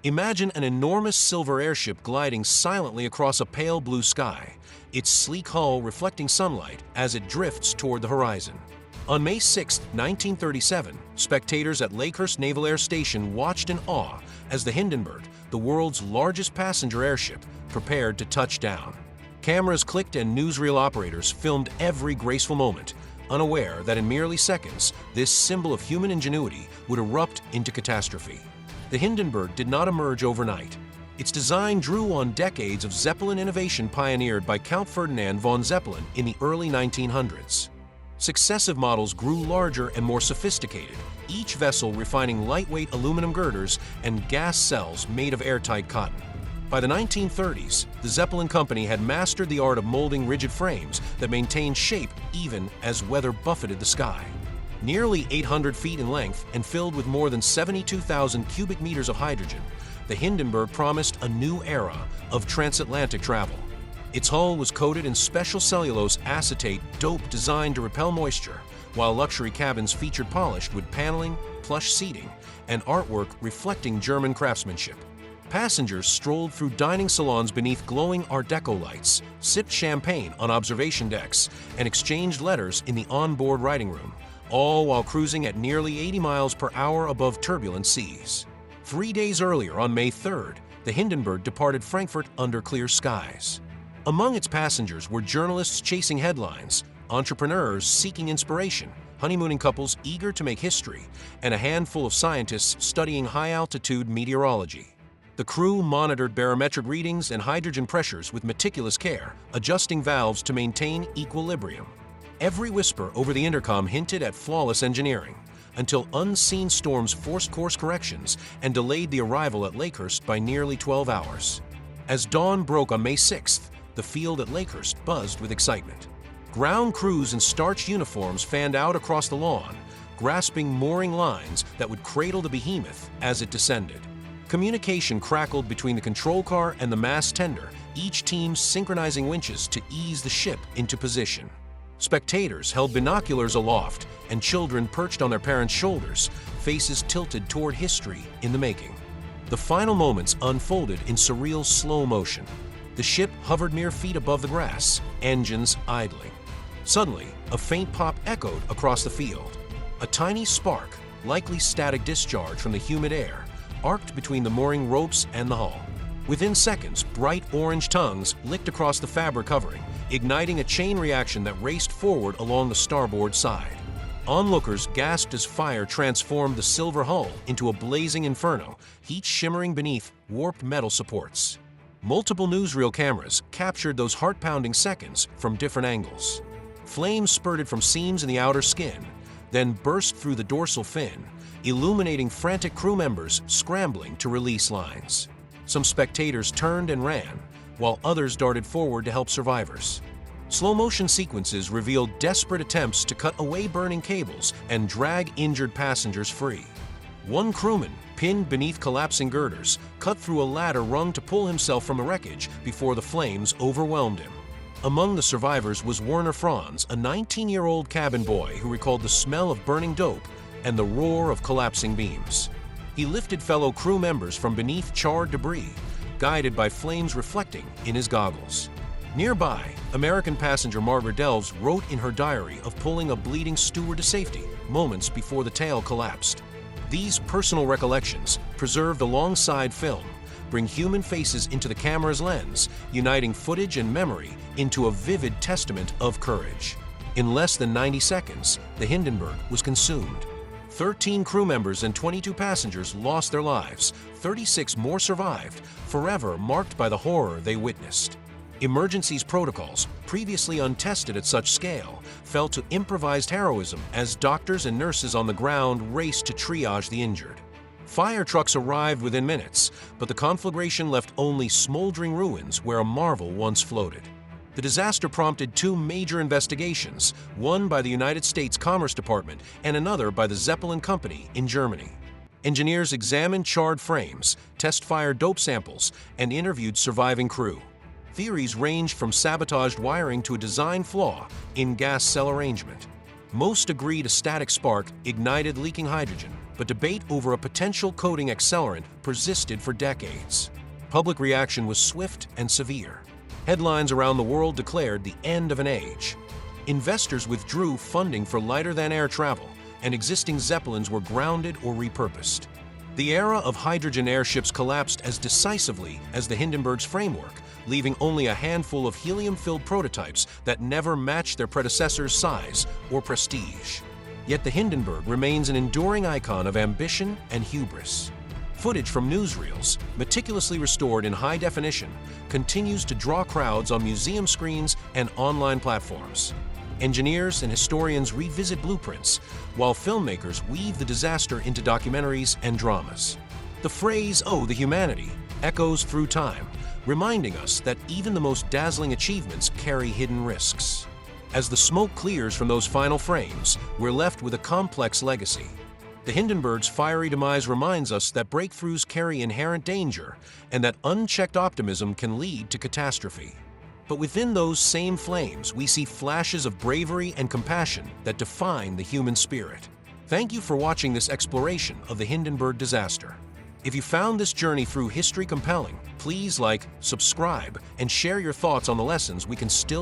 Imagine an enormous silver airship gliding silently across a pale blue sky, its sleek hull reflecting sunlight as it drifts toward the horizon. On May 6, 1937, spectators at Lakehurst Naval Air Station watched in awe as the Hindenburg, the world's largest passenger airship, prepared to touch down. Cameras clicked and newsreel operators filmed every graceful moment, unaware that in merely seconds, this symbol of human ingenuity would erupt into catastrophe. The Hindenburg did not emerge overnight. Its design drew on decades of Zeppelin innovation pioneered by Count Ferdinand von Zeppelin in the early 1900s. Successive models grew larger and more sophisticated, each vessel refining lightweight aluminum girders and gas cells made of airtight cotton. By the 1930s, the Zeppelin company had mastered the art of molding rigid frames that maintained shape even as weather buffeted the sky. Nearly 800 feet in length and filled with more than 72,000 cubic meters of hydrogen, the Hindenburg promised a new era of transatlantic travel. Its hull was coated in special cellulose acetate dope designed to repel moisture, while luxury cabins featured polished wood paneling, plush seating, and artwork reflecting German craftsmanship. Passengers strolled through dining salons beneath glowing Art Deco lights, sipped champagne on observation decks, and exchanged letters in the onboard writing room, all while cruising at nearly 80 miles per hour above turbulent seas. 3 days earlier, on May 3rd, the Hindenburg departed Frankfurt under clear skies. Among its passengers were journalists chasing headlines, entrepreneurs seeking inspiration, honeymooning couples eager to make history, and a handful of scientists studying high-altitude meteorology. The crew monitored barometric readings and hydrogen pressures with meticulous care, adjusting valves to maintain equilibrium. Every whisper over the intercom hinted at flawless engineering, until unseen storms forced course corrections and delayed the arrival at Lakehurst by nearly 12 hours. As dawn broke on May 6th, the field at Lakehurst buzzed with excitement. Ground crews in starched uniforms fanned out across the lawn, grasping mooring lines that would cradle the behemoth as it descended. Communication crackled between the control car and the mast tender, each team synchronizing winches to ease the ship into position. Spectators held binoculars aloft, and children perched on their parents' shoulders, faces tilted toward history in the making. The final moments unfolded in surreal slow motion. The ship hovered mere feet above the grass, engines idling. Suddenly, a faint pop echoed across the field. A tiny spark, likely static discharge from the humid air, arced between the mooring ropes and the hull. Within seconds, bright orange tongues licked across the fabric covering, igniting a chain reaction that raced forward along the starboard side. Onlookers gasped as fire transformed the silver hull into a blazing inferno, heat shimmering beneath warped metal supports. Multiple newsreel cameras captured those heart-pounding seconds from different angles. Flames spurted from seams in the outer skin, then burst through the dorsal fin, illuminating frantic crew members scrambling to release lines. Some spectators turned and ran, while others darted forward to help survivors. Slow-motion sequences revealed desperate attempts to cut away burning cables and drag injured passengers free. One crewman, pinned beneath collapsing girders, cut through a ladder rung to pull himself from the wreckage before the flames overwhelmed him. Among the survivors was Werner Franz, a 19-year-old cabin boy who recalled the smell of burning dope and the roar of collapsing beams. He lifted fellow crew members from beneath charred debris, guided by flames reflecting in his goggles. Nearby, American passenger Margaret Delves wrote in her diary of pulling a bleeding steward to safety moments before the tail collapsed. These personal recollections, preserved alongside film, bring human faces into the camera's lens, uniting footage and memory into a vivid testament of courage. In less than 90 seconds, the Hindenburg was consumed. 13 crew members and 22 passengers lost their lives. 36 more survived, forever marked by the horror they witnessed. Emergencies protocols, previously untested at such scale, fell to improvised heroism as doctors and nurses on the ground raced to triage the injured. Fire trucks arrived within minutes, but the conflagration left only smoldering ruins where a marvel once floated. The disaster prompted two major investigations, one by the United States Commerce Department and another by the Zeppelin Company in Germany. Engineers examined charred frames, test-fired dope samples, and interviewed surviving crew. Theories ranged from sabotaged wiring to a design flaw in gas cell arrangement. Most agreed a static spark ignited leaking hydrogen, but debate over a potential coating accelerant persisted for decades. Public reaction was swift and severe. Headlines around the world declared the end of an age. Investors withdrew funding for lighter-than-air travel, and existing Zeppelins were grounded or repurposed. The era of hydrogen airships collapsed as decisively as the Hindenburg's framework, leaving only a handful of helium-filled prototypes that never matched their predecessors' size or prestige. Yet the Hindenburg remains an enduring icon of ambition and hubris. Footage from newsreels, meticulously restored in high definition, continues to draw crowds on museum screens and online platforms. Engineers and historians revisit blueprints, while filmmakers weave the disaster into documentaries and dramas. The phrase, "Oh, the humanity," echoes through time, reminding us that even the most dazzling achievements carry hidden risks. As the smoke clears from those final frames, we're left with a complex legacy. The Hindenburg's fiery demise reminds us that breakthroughs carry inherent danger and that unchecked optimism can lead to catastrophe. But within those same flames, we see flashes of bravery and compassion that define the human spirit. Thank you for watching this exploration of the Hindenburg disaster. If you found this journey through history compelling, please like, subscribe, and share your thoughts on the lessons we can still